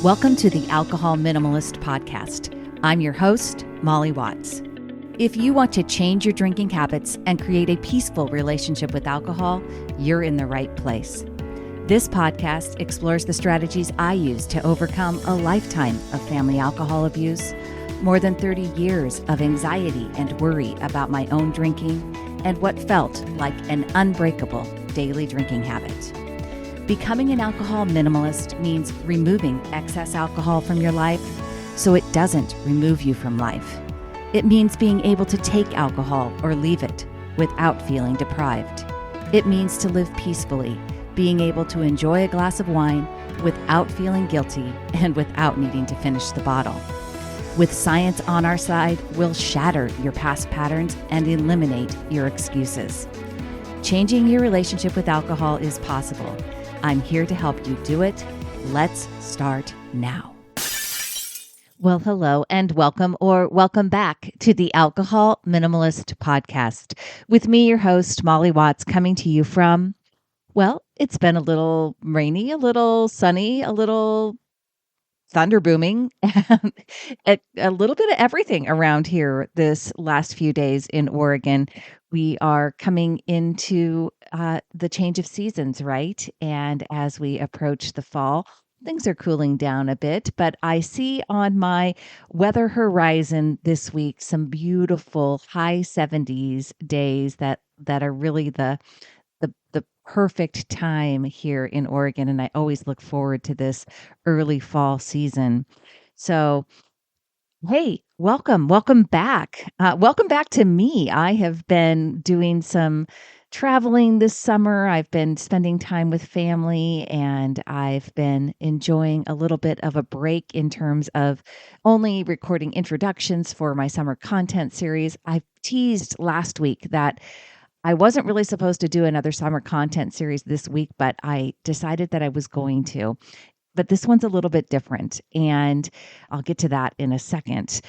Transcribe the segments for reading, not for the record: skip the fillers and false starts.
Welcome to the Alcohol Minimalist Podcast. I'm your host, Molly Watts. If you want to change your drinking habits and create a peaceful relationship with alcohol, you're in the right place. This podcast explores the strategies I use to overcome a lifetime of family alcohol abuse, more than 30 years of anxiety and worry about my own drinking, and what felt like an unbreakable daily drinking habit. Becoming an alcohol minimalist means removing excess alcohol from your life so it doesn't remove you from life. It means being able to take alcohol or leave it without feeling deprived. It means to live peacefully, being able to enjoy a glass of wine without feeling guilty and without needing to finish the bottle. With science on our side, we'll shatter your past patterns and eliminate your excuses. Changing your relationship with alcohol is possible. I'm here to help you do it. Let's start now. Well, hello and welcome back to the Alcohol Minimalist Podcast. With me, your host, Molly Watts, coming to you from, well, it's been a little rainy, a little sunny, a little thunder booming, a little bit of everything around here this last few days in Oregon. We are coming into the change of seasons, right? And as we approach the fall, things are cooling down a bit, but I see on my weather horizon this week some beautiful high 70s days that are really the perfect time here in Oregon, and I always look forward to this early fall season. So, hey, welcome back. Welcome back to me. I have been doing some traveling this summer. I've been spending time with family, and I've been enjoying a little bit of a break in terms of only recording introductions for my summer content series. I teased last week that I wasn't really supposed to do another summer content series this week, but I decided that I was going to. But this one's a little bit different, and I'll get to that in a second.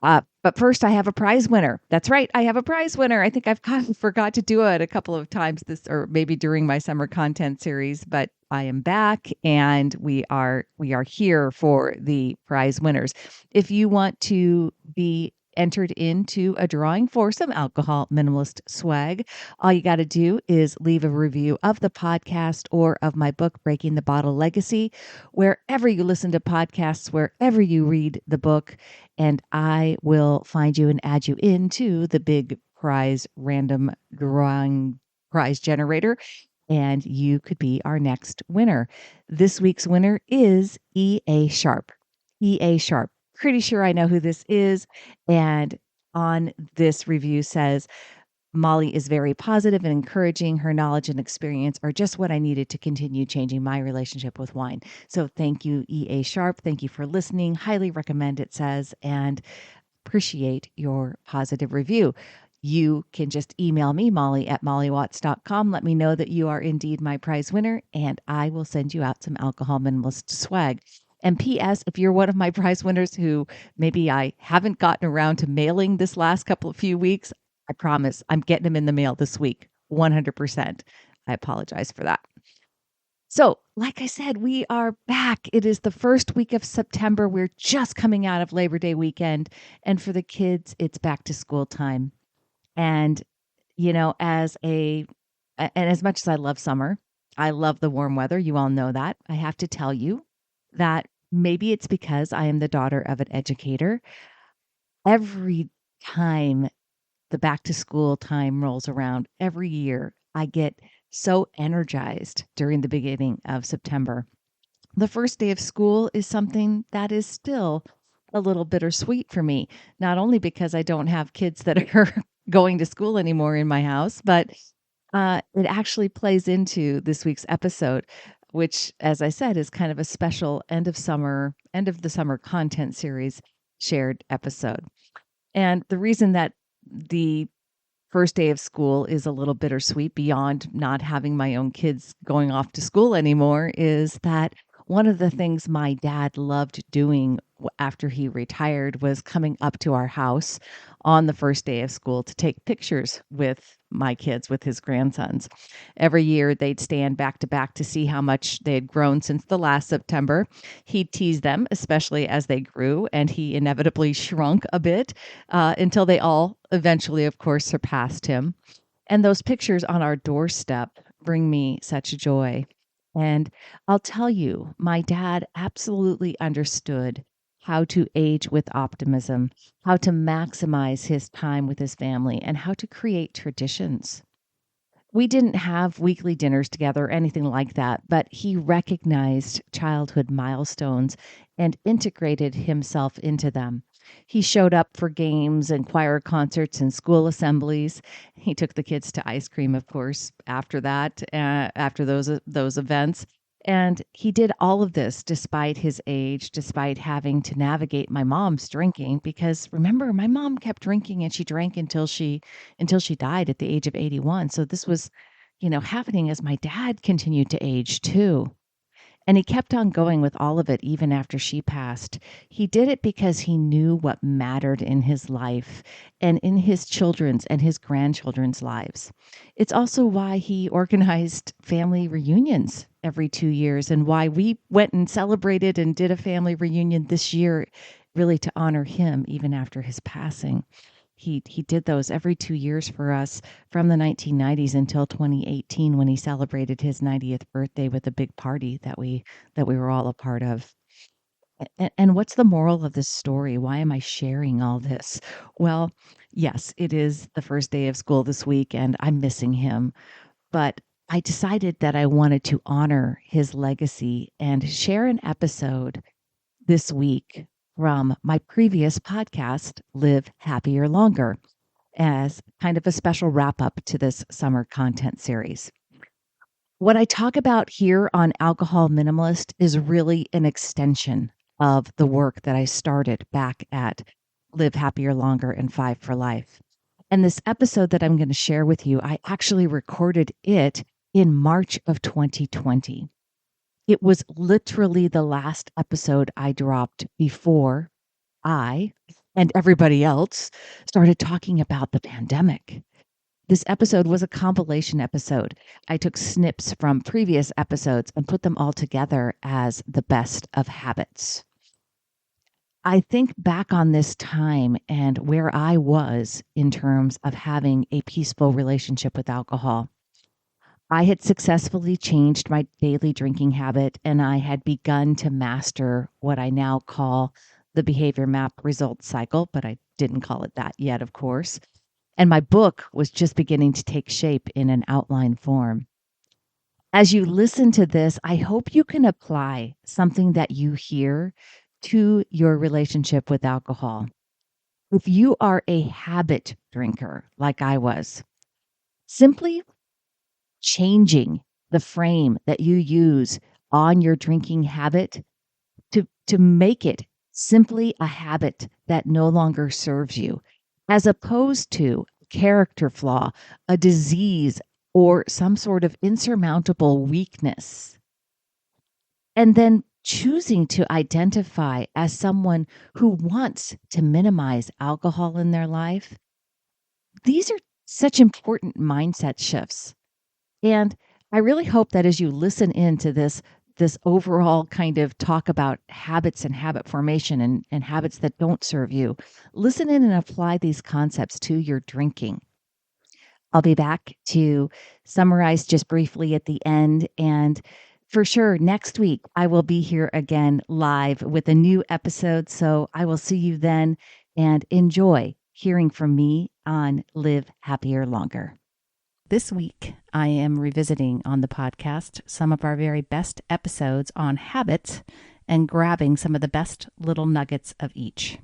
But first, I have a prize winner. That's right, I have a prize winner. I think I've kind of forgot to do it a couple of times or maybe during my summer content series, but I am back, and we are here for the prize winners. If you want to be entered into a drawing for some alcohol minimalist swag, all you got to do is leave a review of the podcast or of my book, Breaking the Bottle Legacy, wherever you listen to podcasts, wherever you read the book, and I will find you and add you into the big prize random drawing prize generator, and you could be our next winner. This week's winner is E.A. Sharp. E.A. Sharp. Pretty sure I know who this is. And on this review says, Molly is very positive and encouraging. Her knowledge and experience are just what I needed to continue changing my relationship with wine. So thank you, E.A. Sharp. Thank you for listening. Highly recommend, it says, and appreciate your positive review. You can just email me, molly@mollywatts.com. Let me know that you are indeed my prize winner, and I will send you out some alcohol minimalist swag. And P.S., if you're one of my prize winners who maybe I haven't gotten around to mailing this last few weeks, I promise I'm getting them in the mail this week, 100%. I apologize for that. So, like I said, we are back. It is the first week of September. We're just coming out of Labor Day weekend. And for the kids, it's back to school time. And, you know, as much as I love summer, I love the warm weather. You all know that. I have to tell you that maybe it's because I am the daughter of an educator. Every time the back to school time rolls around, every year, I get so energized during the beginning of September. The first day of school is something that is still a little bittersweet for me, not only because I don't have kids that are going to school anymore in my house, but it actually plays into this week's episode, which, as I said, is kind of a special end of the summer content series shared episode. And the reason that the first day of school is a little bittersweet beyond not having my own kids going off to school anymore is that One of the things my dad loved doing after he retired was coming up to our house on the first day of school to take pictures with my kids, with his grandsons. Every year they'd stand back to back to see how much they had grown since the last September. He'd tease them, especially as they grew, and he inevitably shrunk a bit until they all eventually, of course, surpassed him. And those pictures on our doorstep bring me such joy. And I'll tell you, my dad absolutely understood how to age with optimism, how to maximize his time with his family, and how to create traditions. We didn't have weekly dinners together or anything like that, but he recognized childhood milestones and integrated himself into them. He showed up for games and choir concerts and school assemblies. He took the kids to ice cream, of course, after that, after those events. And he did all of this despite his age, despite having to navigate my mom's drinking, because remember, my mom kept drinking and she drank until she died at the age of 81. So this was, happening as my dad continued to age too. And he kept on going with all of it even after she passed. He did it because he knew what mattered in his life and in his children's and his grandchildren's lives. It's also why he organized family reunions every 2 years and why we went and celebrated and did a family reunion this year, really to honor him even after his passing. He did those every 2 years for us from the 1990s until 2018 when he celebrated his 90th birthday with a big party that we were all a part of. And what's the moral of this story? Why am I sharing all this? Well, yes, it is the first day of school this week and I'm missing him, but I decided that I wanted to honor his legacy and share an episode this week from my previous podcast, Live Happier Longer, as kind of a special wrap up to this summer content series. What I talk about here on Alcohol Minimalist is really an extension of the work that I started back at Live Happier Longer and 5 for Life. And this episode that I'm going to share with you, I actually recorded it in March of 2020. It was literally the last episode I dropped before I and everybody else started talking about the pandemic. This episode was a compilation episode. I took snips from previous episodes and put them all together as the best of habits. I think back on this time and where I was in terms of having a peaceful relationship with alcohol. I had successfully changed my daily drinking habit, and I had begun to master what I now call the behavior map results cycle, but I didn't call it that yet, of course. And my book was just beginning to take shape in an outline form. As you listen to this, I hope you can apply something that you hear to your relationship with alcohol. If you are a habit drinker, like I was, simply changing the frame that you use on your drinking habit to make it simply a habit that no longer serves you, as opposed to a character flaw, a disease, or some sort of insurmountable weakness. And then choosing to identify as someone who wants to minimize alcohol in their life. These are such important mindset shifts. And I really hope that as you listen into this overall kind of talk about habits and habit formation and habits that don't serve you, listen in and apply these concepts to your drinking. I'll be back to summarize just briefly at the end. And for sure, next week, I will be here again live with a new episode. So I will see you then and enjoy hearing from me on Live Happier Longer. This week, I am revisiting on the podcast some of our very best episodes on habits and grabbing some of the best little nuggets of each.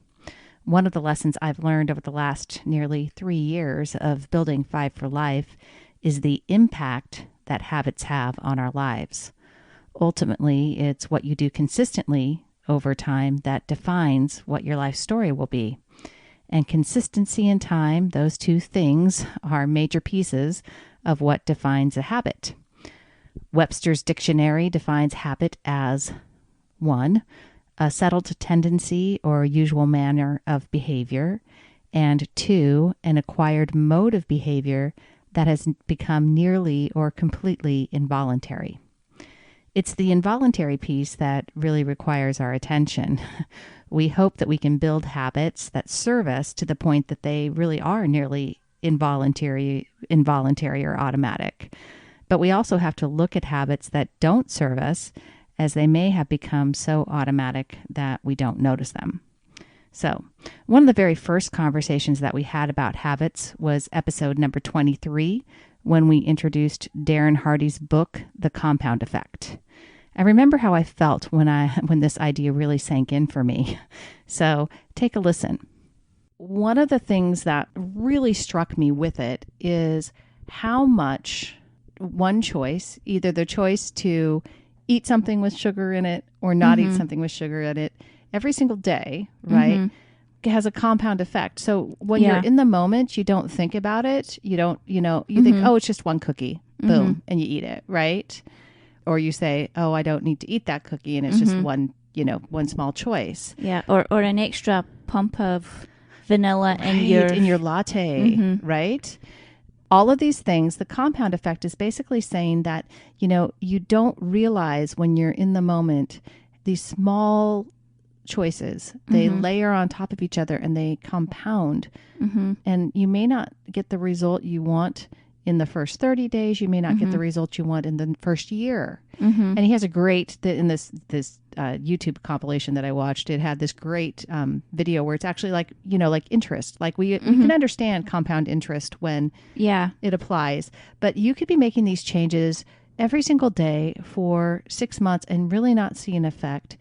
One of the lessons I've learned over the last nearly 3 years of building 5 for Life is the impact that habits have on our lives. Ultimately, it's what you do consistently over time that defines what your life story will be. And consistency and time, those two things are major pieces of what defines a habit. Webster's dictionary defines habit as 1, a settled tendency or usual manner of behavior, and 2, an acquired mode of behavior that has become nearly or completely involuntary. It's the involuntary piece that really requires our attention. We hope that we can build habits that serve us to the point that they really are nearly involuntary or automatic. But we also have to look at habits that don't serve us, as they may have become so automatic that we don't notice them. So, one of the very first conversations that we had about habits was episode number 23, when we introduced Darren Hardy's book, The Compound Effect. I remember how I felt when this idea really sank in for me. So, take a listen. One of the things that really struck me with it is how much one choice, either the choice to eat something with sugar in it or not eat something with sugar in it every single day, right, has a compound effect. So when you're in the moment, you don't think about it. You don't, you think, oh, it's just one cookie, boom, and you eat it, right? Or you say, oh, I don't need to eat that cookie, and it's just one small choice. Yeah, or an extra pump of vanilla in your latte, right? All of these things, the compound effect is basically saying that, you don't realize when you're in the moment, these small choices, they layer on top of each other and they compound. And you may not get the result you want in the first 30 days. You may not get the result you want in the first year. And he has a great, in this YouTube compilation that I watched, it had this great video where it's actually like interest. Like we can understand compound interest when it applies. But you could be making these changes every single day for 6 months and really not see an effect.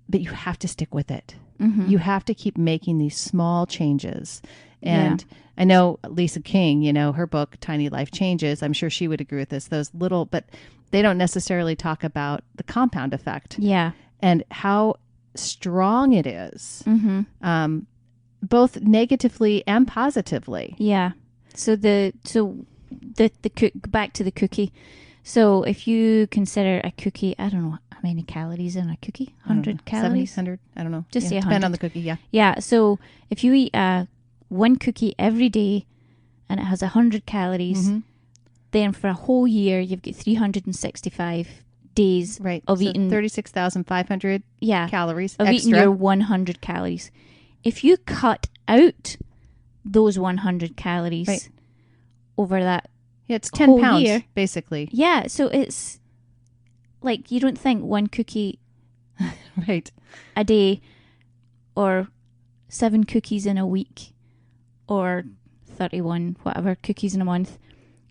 But you have to stick with it. You have to keep making these small changes. And I know Lisa King, her book, Tiny Life Changes, I'm sure she would agree with this, those little, but they don't necessarily talk about the compound effect. Yeah. And how strong it is, both negatively and positively. Yeah. So the back to the cookie. So if you consider a cookie, I don't know how many calories in a cookie, 100 calories? 70, 100, I don't know. Just say 100. Depend on the cookie, yeah. Yeah, so if you eat one cookie every day and it has 100 calories, then for a whole year, you've got 365 days of eating 36,500 calories of extra. Eating your 100 calories. If you cut out those 100 calories over that it's 10 pounds, year, basically. Yeah, so it's like you don't think one cookie a day or 7 cookies in a week or 31 whatever cookies in a month.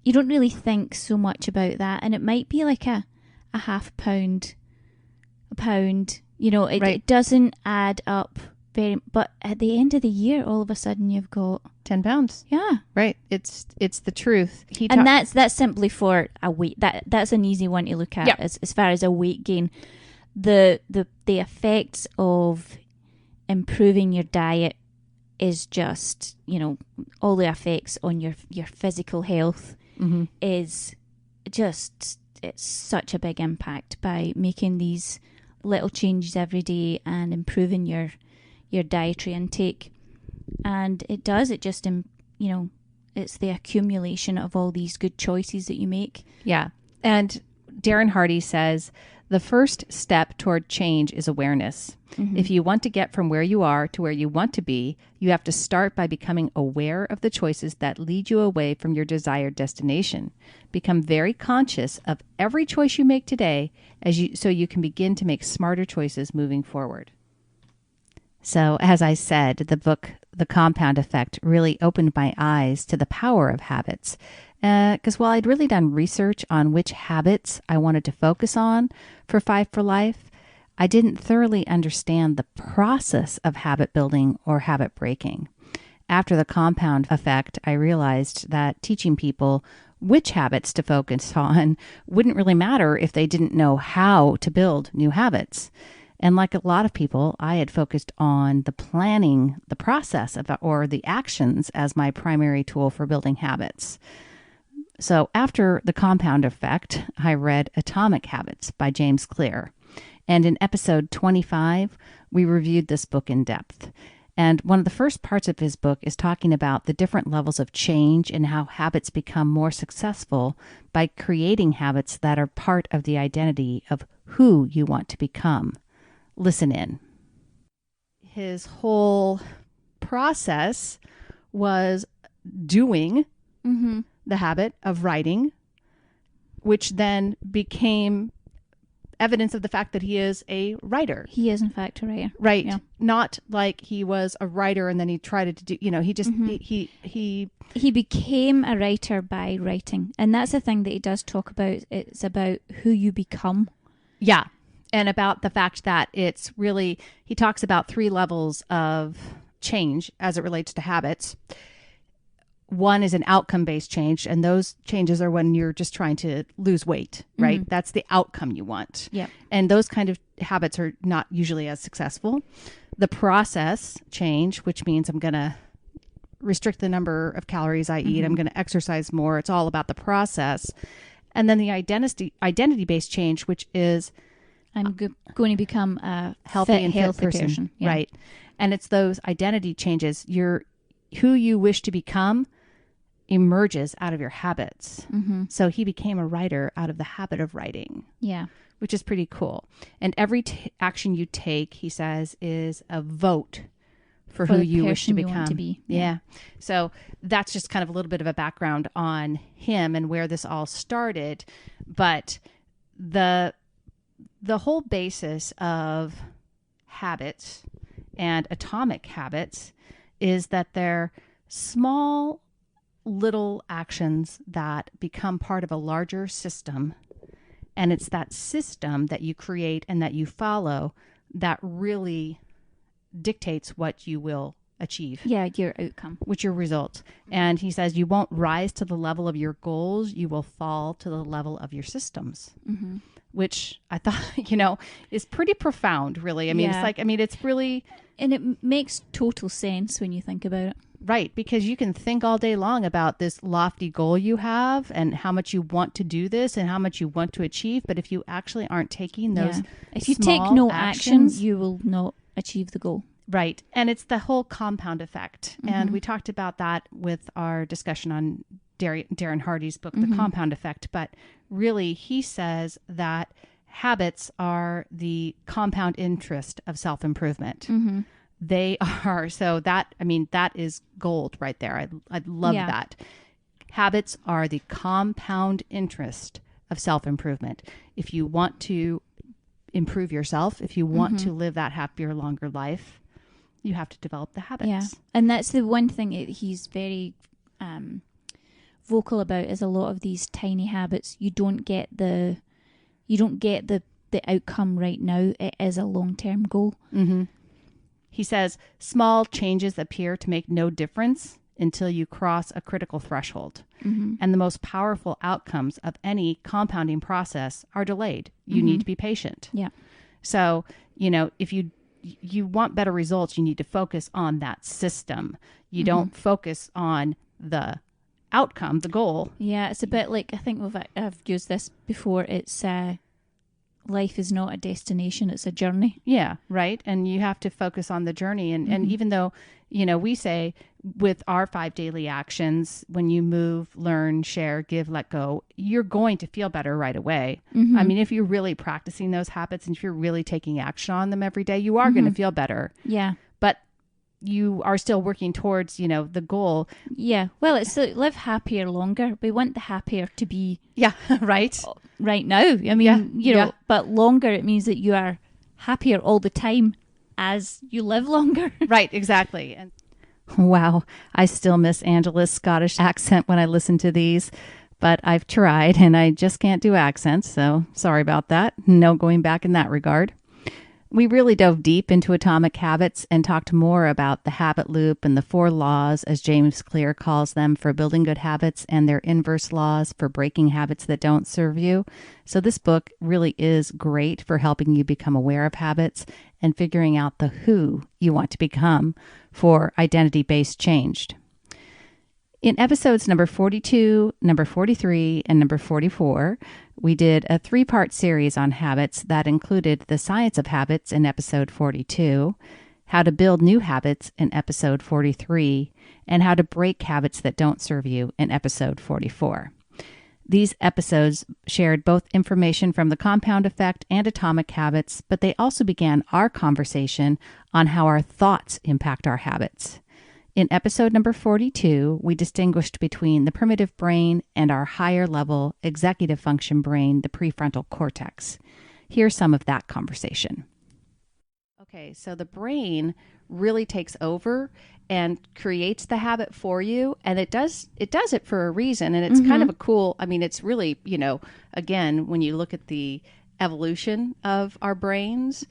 You don't really think so much about that, and it might be like a half pound, a pound. It doesn't add up very. But at the end of the year, all of a sudden you've got 10 pounds. Yeah, right. It's the truth. And that's simply for a weight. That's an easy one to look at as far as a weight gain. The effects of improving your diet is just all the effects on your physical health. Is just, it's such a big impact by making these little changes every day and improving your dietary intake. And it just it's the accumulation of all these good choices that you make. Yeah. And Darren Hardy says the first step toward change is awareness. If you want to get from where you are to where you want to be, you have to start by becoming aware of the choices that lead you away from your desired destination. Become very conscious of every choice you make today so you can begin to make smarter choices moving forward. So, as I said, the book, The Compound Effect, really opened my eyes to the power of habits. Because while I'd really done research on which habits I wanted to focus on for 5 for Life, I didn't thoroughly understand the process of habit building or habit breaking. After the compound effect, I realized that teaching people which habits to focus on wouldn't really matter if they didn't know how to build new habits. And like a lot of people, I had focused on the planning, the process or the actions as my primary tool for building habits. So after The Compound Effect, I read Atomic Habits by James Clear. And in episode 25, we reviewed this book in depth. And one of the first parts of his book is talking about the different levels of change and how habits become more successful by creating habits that are part of the identity of who you want to become. Listen in. His whole process was doing the habit of writing, which then became evidence of the fact that he is a writer. He is, in fact, a writer. Right. Yeah. Not like he was a writer and then he tried to do, he just, he became a writer by writing. And that's the thing that he does talk about. It's about who you become. Yeah. And about the fact that it's really, he talks about 3 levels of change as it relates to habits. One is an outcome-based change, and those changes are when you're just trying to lose weight, right? That's the outcome you want. Yeah. And those kind of habits are not usually as successful. The process change, which means I'm going to restrict the number of calories I eat. I'm going to exercise more. It's all about the process. And then the identity-based change, which is I'm going to become a healthy and healthy fit person. Yeah. Right. And it's those identity changes. Who you wish to become emerges out of your habits. So he became a writer out of the habit of writing. Yeah. Which is pretty cool. And every action you take, he says, is a vote for who you wish to become. Want to be. Yeah. So that's just kind of a little bit of a background on him and where this all started. But the whole basis of habits and atomic habits is that they're small little actions that become part of a larger system. And it's that system that you create and that you follow that really dictates what you will achieve. Yeah, your outcome. Which your results. And he says you won't rise to the level of your goals. You will fall to the level of your systems. Which I thought, is pretty profound, really. I mean, it's really... And it makes total sense when you think about it. Right, because you can think all day long about this lofty goal you have and how much you want to do this and how much you want to achieve. But if you actually aren't taking those if you take no action, you will not achieve the goal. Right. And it's the whole compound effect. And we talked about that with our discussion on Darren Hardy's book, The Compound Effect. But really, he says that habits are the compound interest of self-improvement. They are. So that is gold right there. I love that. Habits are the compound interest of self-improvement. If you want to improve yourself, if you want to live that happier, longer life, you have to develop the habits. Yeah. And that's the one thing that he's very vocal about is a lot of these tiny habits. You don't get the outcome right now. It is a long-term goal. He says, small changes appear to make no difference until you cross a critical threshold. And the most powerful outcomes of any compounding process are delayed. You need to be patient. Yeah. So, if you want better results, you need to focus on that system. You don't focus on the outcome, the goal. Yeah, it's a bit like, I think I've used this before. It's life is not a destination, it's a journey. Yeah, right. And you have to focus on the journey. And even though, we say with our 5 daily actions, when you move, learn, share, give, let go, you're going to feel better right away. I mean, if you're really practicing those habits and if you're really taking action on them every day, you are going to feel better. Yeah. But you are still working towards, the goal. Yeah. Well, it's live happier longer. We want the happier to be. Yeah. Right. Right now. I mean, but longer, it means that you are happier all the time as you live longer. Right. Exactly. And wow. I still miss Angela's Scottish accent when I listen to these, but I've tried and I just can't do accents. So sorry about that. No going back in that regard. We really dove deep into atomic habits and talked more about the habit loop and the 4 laws, as James Clear calls them, for building good habits and their inverse laws for breaking habits that don't serve you. So this book really is great for helping you become aware of habits and figuring out the who you want to become for identity-based change. In episodes number 42, number 43, and number 44, we did a 3-part series on habits that included the science of habits in episode 42, how to build new habits in episode 43, and how to break habits that don't serve you in episode 44. These episodes shared both information from the compound effect and atomic habits, but they also began our conversation on how our thoughts impact our habits. In episode number 42, we distinguished between the primitive brain and our higher level executive function brain, the prefrontal cortex. Here's some of that conversation. Okay, so the brain really takes over and creates the habit for you, and it does it for a reason, and it's kind of a cool, it's really, again, when you look at the evolution of our brains,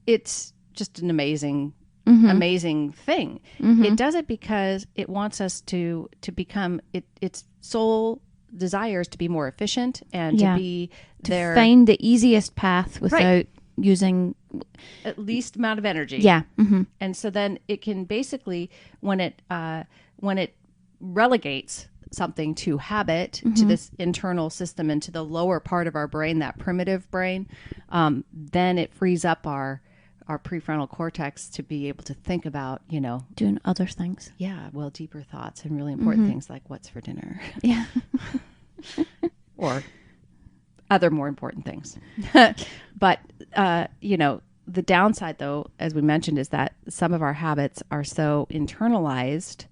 it's just an amazing thing. It does it because it wants us to become its sole desires to be more efficient and to be there, find the easiest path without using at least amount of energy. Yeah. And so then it can basically, when it relegates something to habit, to this internal system and to the lower part of our brain, that primitive brain, then it frees up our prefrontal cortex to be able to think about, doing other things. Yeah, well, deeper thoughts and really important things like what's for dinner. Yeah. Or other more important things. But, the downside, though, as we mentioned, is that some of our habits are so internalized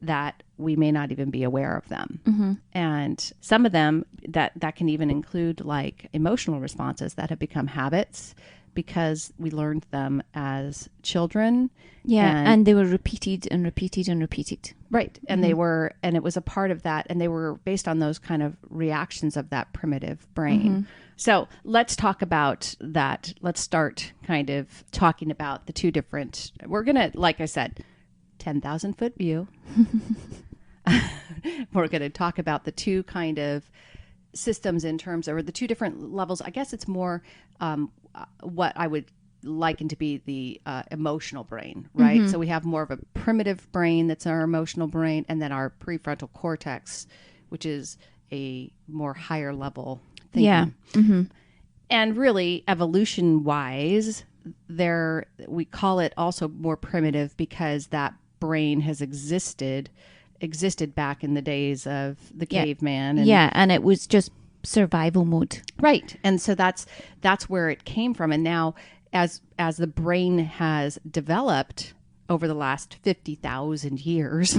that we may not even be aware of them. And some of them that can even include like emotional responses that have become habits because we learned them as children. Yeah, and they were repeated and repeated and repeated. Right. And and it was a part of that, and they were based on those kind of reactions of that primitive brain. So let's talk about that. Let's start kind of talking about the two different, we're going to, like I said, 10,000 foot view. We're going to talk about the two kind of systems in terms of, or the two different levels. I guess it's more what I would liken to be the emotional brain, right? So we have more of a primitive brain that's our emotional brain, and then our prefrontal cortex, which is a more higher level thinking. Yeah. And really, evolution-wise, we call it also more primitive because that brain has existed back in the days of the caveman. And it was just survival mode. Right. And so that's where it came from. And now as the brain has developed over the last 50,000 years,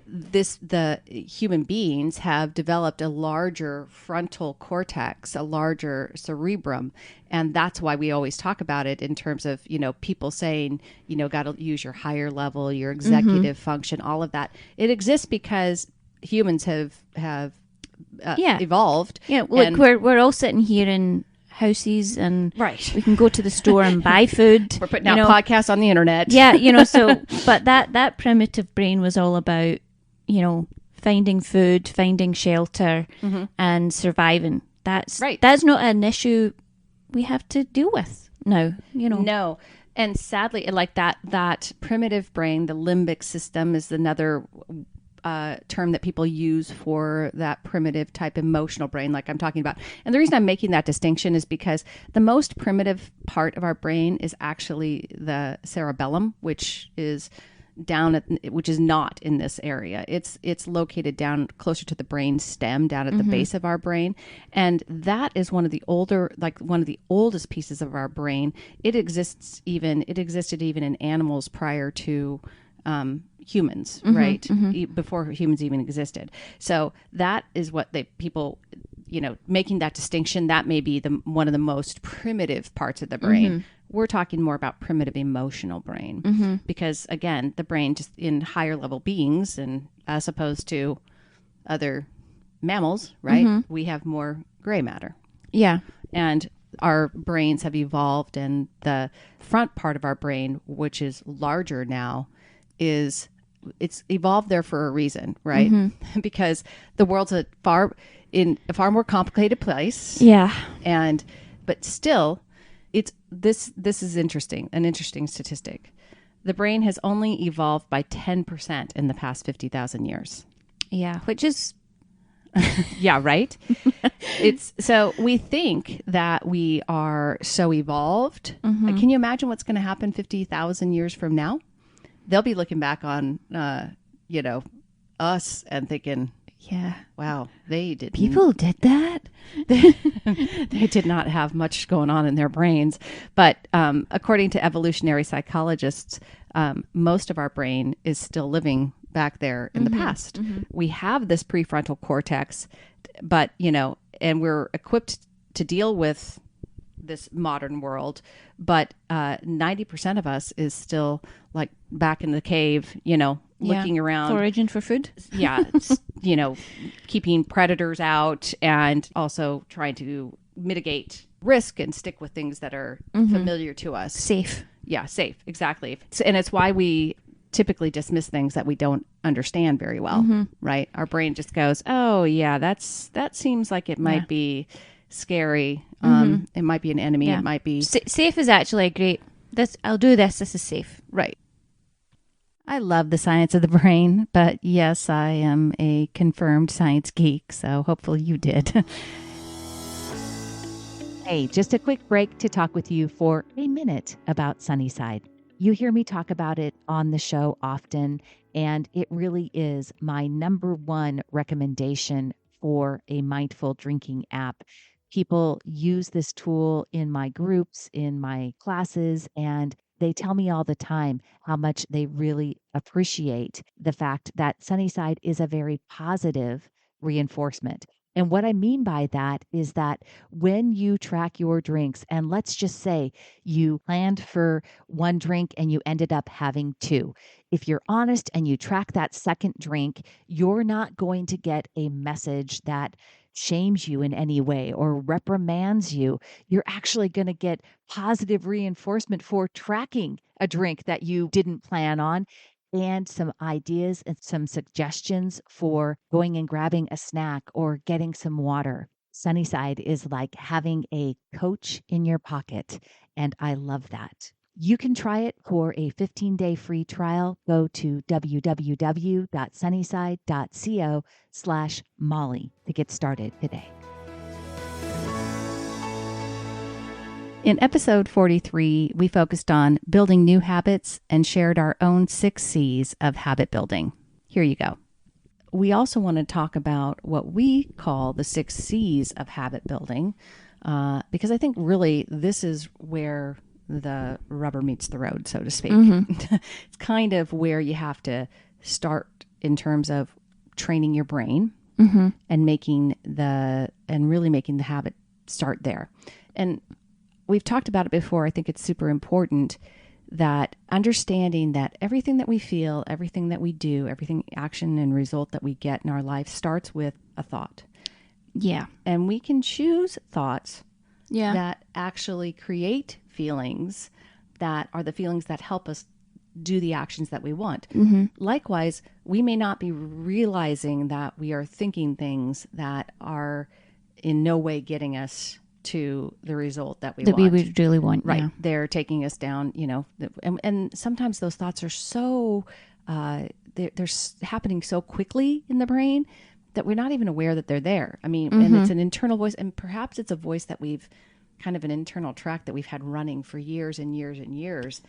the human beings have developed a larger frontal cortex, a larger cerebrum. And that's why we always talk about it in terms of, people saying, got to use your higher level, your executive function, all of that. It exists because humans have evolved. Yeah, look, we're all sitting here in houses and we can go to the store and buy food. We're putting out podcasts on the internet. Yeah, so, but that primitive brain was all about, finding food, finding shelter and surviving. That's not an issue we have to deal with now, No. And sadly, like that primitive brain, the limbic system is another term that people use for that primitive type emotional brain like I'm talking about. And the reason I'm making that distinction is because the most primitive part of our brain is actually the cerebellum, which is not in this area. It's located down closer to the brain stem, down at the base of our brain. And that is one of the oldest pieces of our brain. It existed even in animals prior to humans, right? Before humans even existed. So that is what people, making that distinction, that may be one of the most primitive parts of the brain. We're talking more about primitive emotional brain because, again, the brain just in higher level beings, and as opposed to other mammals, right? We have more gray matter. Yeah. And our brains have evolved, and the front part of our brain, which is larger now, it's evolved there for a reason, right? Because the world's a far more complicated place. Yeah. But still, this is interesting, an interesting statistic. the brain has only evolved by 10% in the past 50,000 years. Yeah, which is... Yeah, right? So we think that we are so evolved. Can you imagine what's going to happen 50,000 years from now? They'll be looking back on, us and thinking, yeah, wow, people did that. They did not have much going on in their brains. But according to evolutionary psychologists, most of our brain is still living back there in the past. We have this prefrontal cortex, but, and we're equipped to deal with this modern world, but 90% of us is still like back in the cave, looking around. Foraging for food. Yeah. Keeping predators out and also trying to mitigate risk and stick with things that are familiar to us. Safe. Yeah, safe. Exactly. And it's why we typically dismiss things that we don't understand very well, right? Our brain just goes, oh yeah, that seems like it might be scary. It might be an enemy. Yeah. It might be... Safe is actually a great... I'll do this. This is safe. Right. I love the science of the brain, but yes, I am a confirmed science geek, so hopefully you did. Hey, just a quick break to talk with you for a minute about Sunnyside. You hear me talk about it on the show often, and it really is my number one recommendation for a mindful drinking app. People use this tool in my groups, in my classes, and they tell me all the time how much they really appreciate the fact that Sunnyside is a very positive reinforcement. And what I mean by that is that when you track your drinks, and let's just say you planned for one drink and you ended up having two, if you're honest and you track that second drink, you're not going to get a message that shames you in any way or reprimands you. You're actually going to get positive reinforcement for tracking a drink that you didn't plan on, and some ideas and some suggestions for going and grabbing a snack or getting some water. Sunnyside is like having a coach in your pocket, and I love that. You can try it for a 15-day free trial. Go to www.sunnyside.co/Molly to get started today. In episode 43, we focused on building new habits and shared our own 6 C's of habit building. Here you go. We also want to talk about what we call the 6 C's of habit building, because I think really this is where the rubber meets the road, so to speak. It's kind of where you have to start in terms of training your brain and really making the habit start there. And we've talked about it before. I think it's super important that understanding that everything that we feel, everything that we do, everything action and result that we get in our life starts with a thought. Yeah. And we can choose thoughts that actually create feelings that are the feelings that help us do the actions that we want. Likewise, we may not be realizing that we are thinking things that are in no way getting us to the result that we would really want. Right. Yeah. They're taking us down, and sometimes those thoughts are so, they're happening so quickly in the brain that we're not even aware that they're there. I mean, and it's an internal voice, and perhaps it's a voice that we've kind of an internal track that we've had running for years and years and years.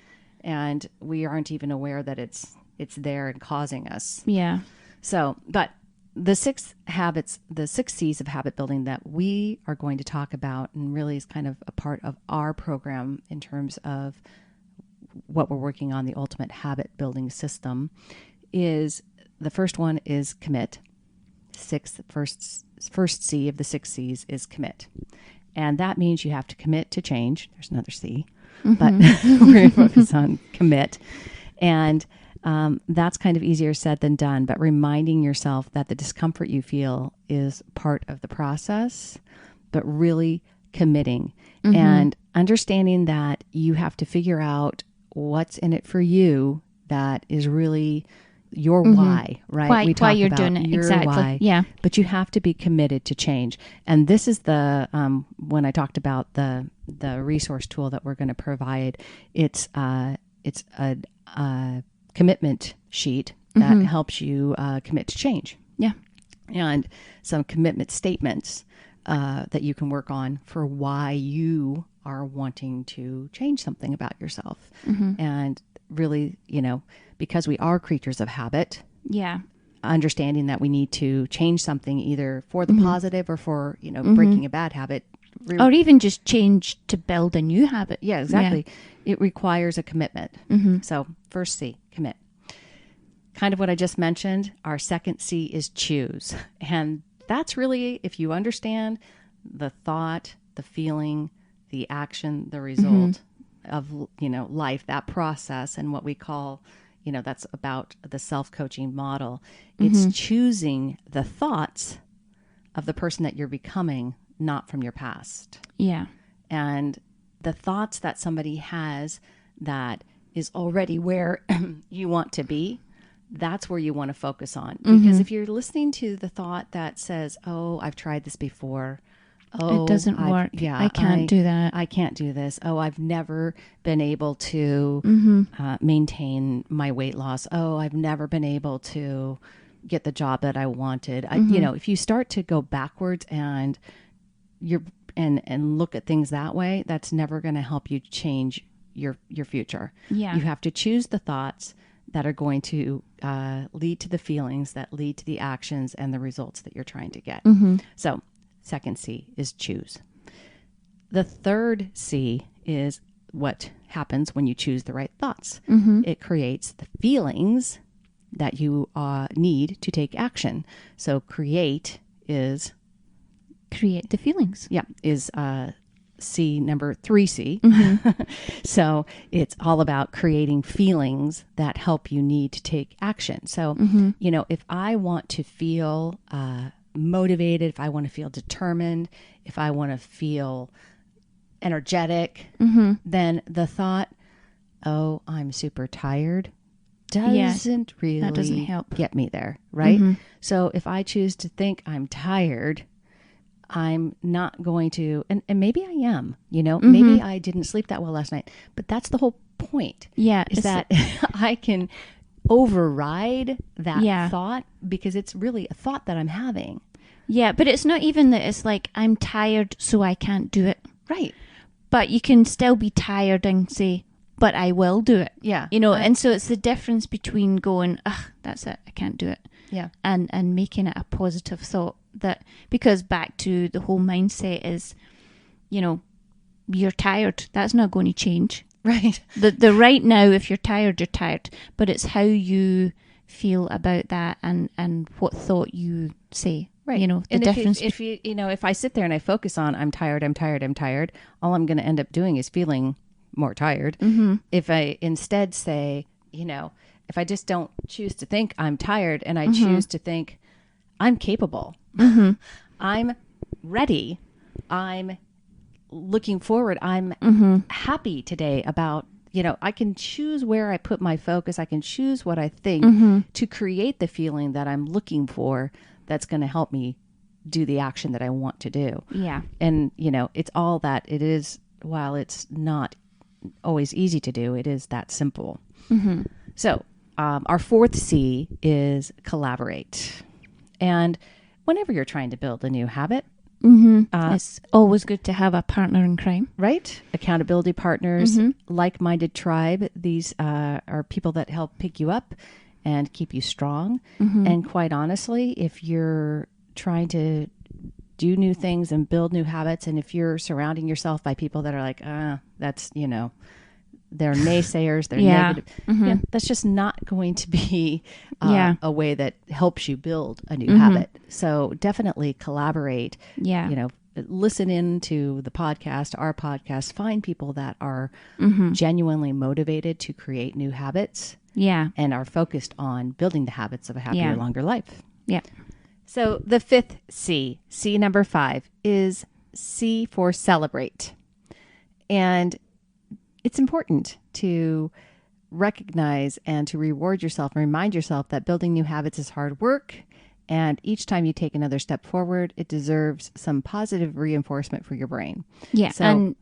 And we aren't even aware that it's there and causing us. Yeah. So, but the 6 C's of habit building that we are going to talk about, and really is kind of a part of our program in terms of what we're working on, the ultimate habit building system, is the first one is commit. First C of the 6 C's is commit. And that means you have to commit to change. There's another C, but we're going to focus on commit. And that's kind of easier said than done, but reminding yourself that the discomfort you feel is part of the process, but really committing and understanding that you have to figure out what's in it for you that is really your why, right? Why you're doing it. Exactly. Why, yeah. But you have to be committed to change. And this is the, when I talked about the resource tool that we're going to provide, it's it's a commitment sheet that helps you commit to change. Yeah. And some commitment statements that you can work on for why you are wanting to change something about yourself. And really, because we are creatures of habit. Yeah. Understanding that we need to change something either for the positive or for, breaking a bad habit. Or even just change to build a new habit. Yeah, exactly. Yeah. It requires a commitment. So first C, commit. Kind of what I just mentioned, our second C is choose. And that's really, if you understand the thought, the feeling, the action, the result of, life, that process, and what we call, that's about the self-coaching model. It's choosing the thoughts of the person that you're becoming, not from your past. Yeah. And the thoughts that somebody has that is already where you want to be, that's where you want to focus on. Because if you're listening to the thought that says, oh, I've tried this before. Oh, it doesn't work. Yeah, I can't do that. I can't do this. Oh, I've never been able to maintain my weight loss. Oh, I've never been able to get the job that I wanted. If you start to go backwards and look at things that way, that's never going to help you change your future. Yeah. You have to choose the thoughts that are going to lead to the feelings that lead to the actions and the results that you're trying to get. So second C is choose. The third C is what happens when you choose the right thoughts. It creates the feelings that you need to take action. So create the feelings. Yeah, is C, number 3C. So it's all about creating feelings that help you need to take action. So, if I want to feel motivated, if I want to feel determined, if I want to feel energetic, then the thought, oh, I'm super tired, doesn't really that doesn't help get me there, right? So if I choose to think I'm tired, I'm not going to, and maybe I am, maybe I didn't sleep that well last night, but that's the whole point. Yeah. Is that I can override that thought because it's really a thought that I'm having. Yeah, but it's not even that it's like, I'm tired, so I can't do it. Right. But you can still be tired and say, but I will do it. Yeah. And so it's the difference between going, that's it, I can't do it. Yeah. And making it a positive thought. That, because back to the whole mindset is, you're tired. That's not going to change. Right. The right now, if you're tired, you're tired. But it's how you feel about that and what thought you say. Right. The difference. If I sit there and I focus on I'm tired, all I'm going to end up doing is feeling more tired. If I instead say, if I just don't choose to think I'm tired and I choose to think I'm capable, I'm ready, I'm looking forward, I'm happy today about, I can choose where I put my focus. I can choose what I think to create the feeling that I'm looking for that's going to help me do the action that I want to do. Yeah. And, it's all that it is, while it's not always easy to do, it is that simple. So our fourth C is collaborate. And whenever you're trying to build a new habit, it's always good to have a partner in crime. Right? Accountability partners, like-minded tribe. These are people that help pick you up and keep you strong. And quite honestly, if you're trying to do new things and build new habits, and if you're surrounding yourself by people that are like, that's, they're naysayers, they're negative. Yeah, that's just not going to be a way that helps you build a new habit. So definitely collaborate. Yeah. Listen in to the podcast, our podcast, find people that are genuinely motivated to create new habits. Yeah. And are focused on building the habits of a happier, longer life. Yeah. So the fifth C, C number 5, is C for celebrate. And it's important to recognize and to reward yourself and remind yourself that building new habits is hard work. And each time you take another step forward, it deserves some positive reinforcement for your brain. Yeah. So, and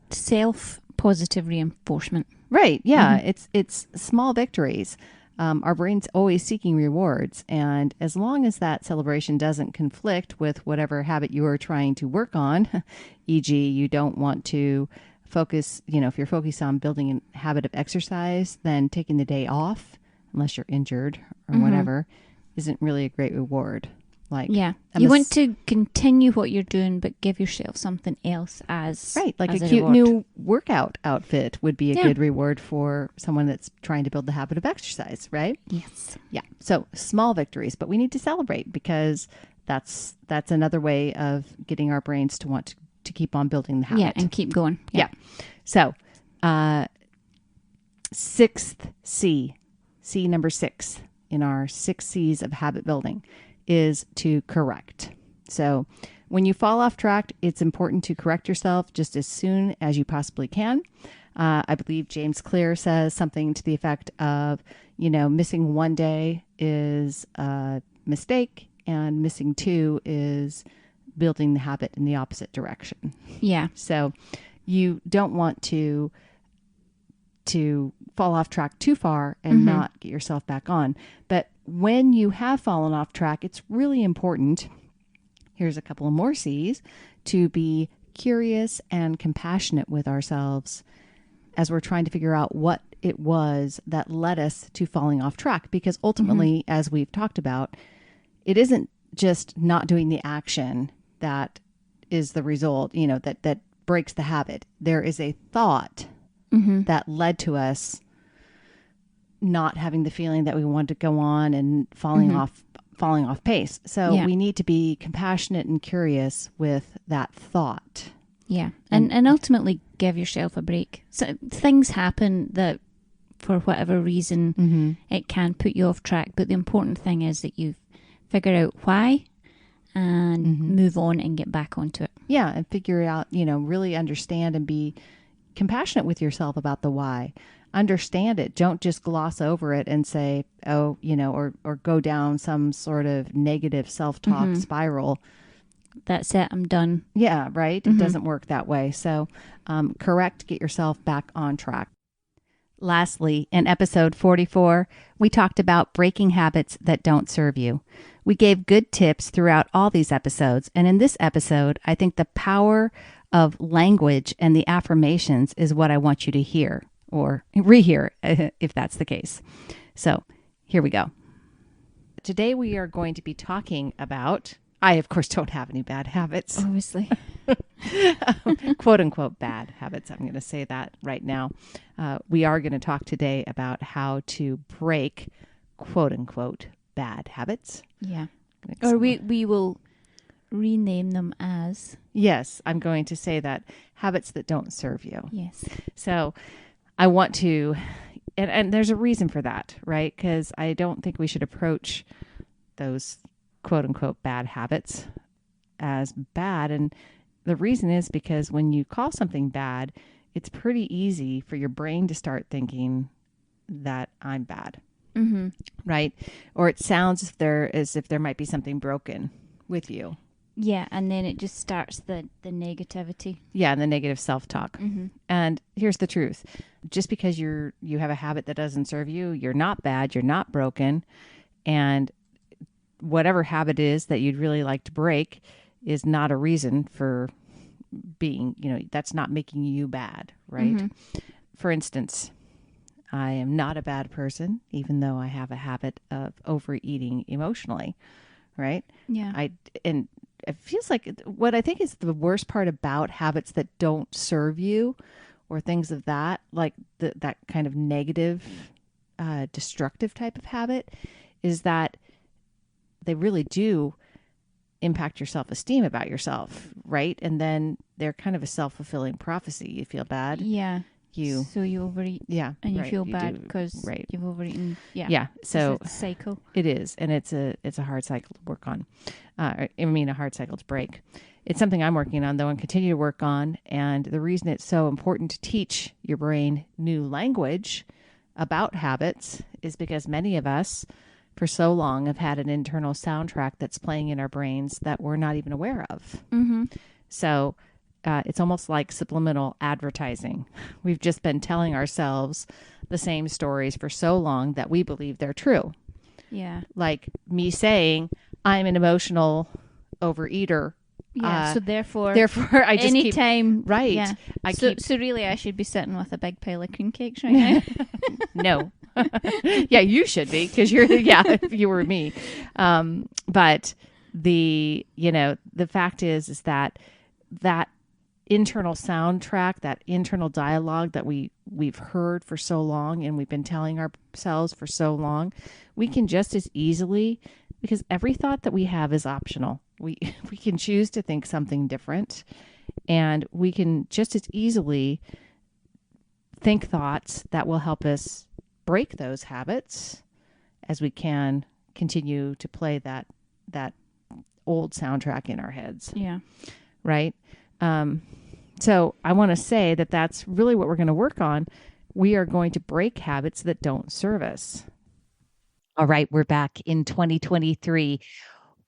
positive reinforcement. Right. Yeah. It's small victories. Our brain's always seeking rewards. And as long as that celebration doesn't conflict with whatever habit you are trying to work on, e.g., you don't want to focus, if you're focused on building a habit of exercise, then taking the day off, unless you're injured or whatever, isn't really a great reward. You want to continue what you're doing, but give yourself something else as right, like as a cute reward. new workout outfit would be a good reward for someone that's trying to build the habit of exercise, right? Yes. Yeah. So small victories, but we need to celebrate because that's another way of getting our brains to want to keep on building the habit. Yeah, and keep going. Yeah. So, sixth C, number 6 in our 6 C's of habit building is to correct. So when you fall off track, it's important to correct yourself just as soon as you possibly can. I believe James Clear says something to the effect of, missing one day is a mistake and missing 2 is building the habit in the opposite direction. Yeah. So you don't want to fall off track too far and not get yourself back on. But when you have fallen off track, it's really important, here's a couple of more C's, to be curious and compassionate with ourselves as we're trying to figure out what it was that led us to falling off track. Because ultimately, as we've talked about, it isn't just not doing the action that is the result, that breaks the habit. There is a thought that led to us not having the feeling that we wanted to go on and falling off pace. So we need to be compassionate and curious with that thought. Yeah. And ultimately give yourself a break. So things happen that for whatever reason it can put you off track. But the important thing is that you figure out why and move on and get back onto it. Yeah. And figure out, really understand and be compassionate with yourself about the why. Understand it. Don't just gloss over it and say, oh, or go down some sort of negative self-talk spiral. That's it. I'm done. Yeah, right. It doesn't work that way. So correct, get yourself back on track. Lastly, in episode 44, we talked about breaking habits that don't serve you. We gave good tips throughout all these episodes. And in this episode, I think the power of language and the affirmations is what I want you to hear or rehear if that's the case. So here we go. Today we are going to be talking about, I of course don't have any bad habits. Obviously. Quote unquote bad habits. I'm going to say that right now. We are going to talk today about how to break quote unquote bad habits. Yeah. Or we will rename them as. Yes, I'm going to say that habits that don't serve you. Yes. So I want to, and there's a reason for that, right? Because I don't think we should approach those quote unquote bad habits as bad. And the reason is because when you call something bad, it's pretty easy for your brain to start thinking that I'm bad. Right? Or it sounds as if there might be something broken with you. Yeah, and then it just starts the negativity. Yeah, and the negative self-talk. And here's the truth. Just because you have a habit that doesn't serve you, you're not bad, you're not broken. And whatever habit is that you'd really like to break is not a reason for being, that's not making you bad, right? For instance, I am not a bad person, even though I have a habit of overeating emotionally, right? Yeah. And it feels like what I think is the worst part about habits that don't serve you or things of that, like that kind of negative, destructive type of habit, is that they really do impact your self-esteem about yourself, right? And then they're kind of a self-fulfilling prophecy. You feel bad. Yeah. So you overeat. Yeah. And you right, feel bad because you've overeaten. Yeah. Yeah. So it's a cycle. It is. And it's a hard cycle to work on. A hard cycle to break. It's something I'm working on, though, and continue to work on. And the reason it's so important to teach your brain new language about habits is because many of us for so long have had an internal soundtrack that's playing in our brains that we're not even aware of. So it's almost like subliminal advertising. We've just been telling ourselves the same stories for so long that we believe they're true. Yeah. Like me saying, I'm an emotional overeater. Yeah. So therefore I just anytime, keep, right. Yeah. I So really I should be sitting with a big pile of cream cakes right now. No. Yeah, you should be, because if you were me. But the fact is that internal soundtrack, that internal dialogue that we've heard for so long and we've been telling ourselves for so long, we can just as easily, because every thought that we have is optional. We can choose to think something different, and we can just as easily think thoughts that will help us break those habits as we can continue to play that old soundtrack in our heads. Yeah. Right? So I want to say that that's really what we're going to work on. We are going to break habits that don't serve us. All right, we're back in 2023.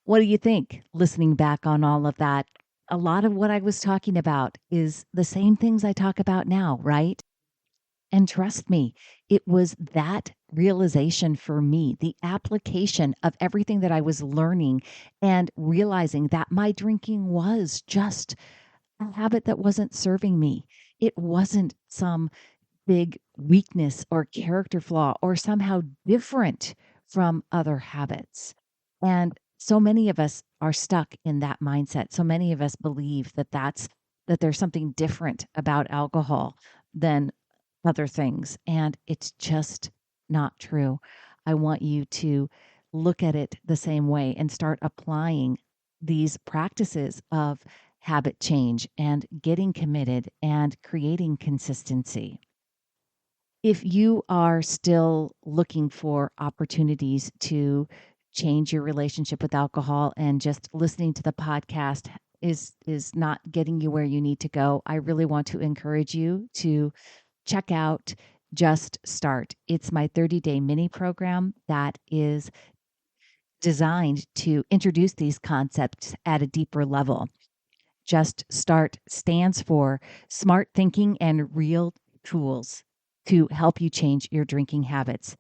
What do you think? Listening back on all of that, a lot of what I was talking about is the same things I talk about now, right? And trust me, it was that realization for me, the application of everything that I was learning and realizing that my drinking was just a habit that wasn't serving me. It wasn't some big weakness or character flaw or somehow different from other habits. And so many of us are stuck in that mindset. So many of us believe that there's something different about alcohol than other things. And it's just not true. I want you to look at it the same way and start applying these practices of habit change and getting committed and creating consistency. If you are still looking for opportunities to change your relationship with alcohol and just listening to the podcast is not getting you where you need to go, I really want to encourage you to check out Just Start. It's my 30-day mini program that is designed to introduce these concepts at a deeper level. Just Start stands for Smart Thinking and Real Tools to help you change your drinking habits.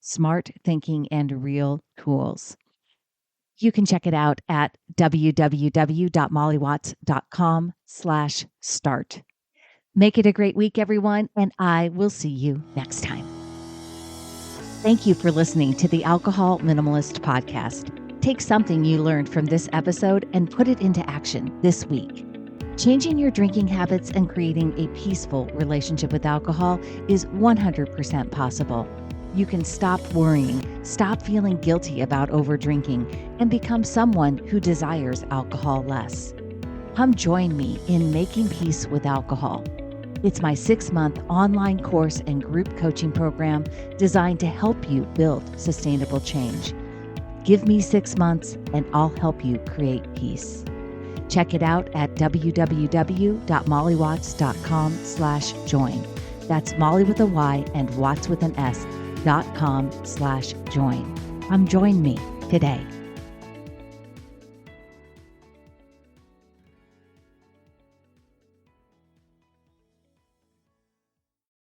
Smart Thinking and Real Tools. You can check it out at www.mollywatts.com/start. Make it a great week, everyone, and I will see you next time. Thank you for listening to the Alcohol Minimalist Podcast. Take something you learned from this episode and put it into action this week. Changing your drinking habits and creating a peaceful relationship with alcohol is 100% possible. You can stop worrying, stop feeling guilty about overdrinking, and become someone who desires alcohol less. Come join me in making peace with alcohol. It's my 6-month online course and group coaching program designed to help you build sustainable change. Give me 6 months and I'll help you create peace. Check it out at www.mollywatts.com/join. That's Molly with a Y and Watts with an S.com/join. Come join me today.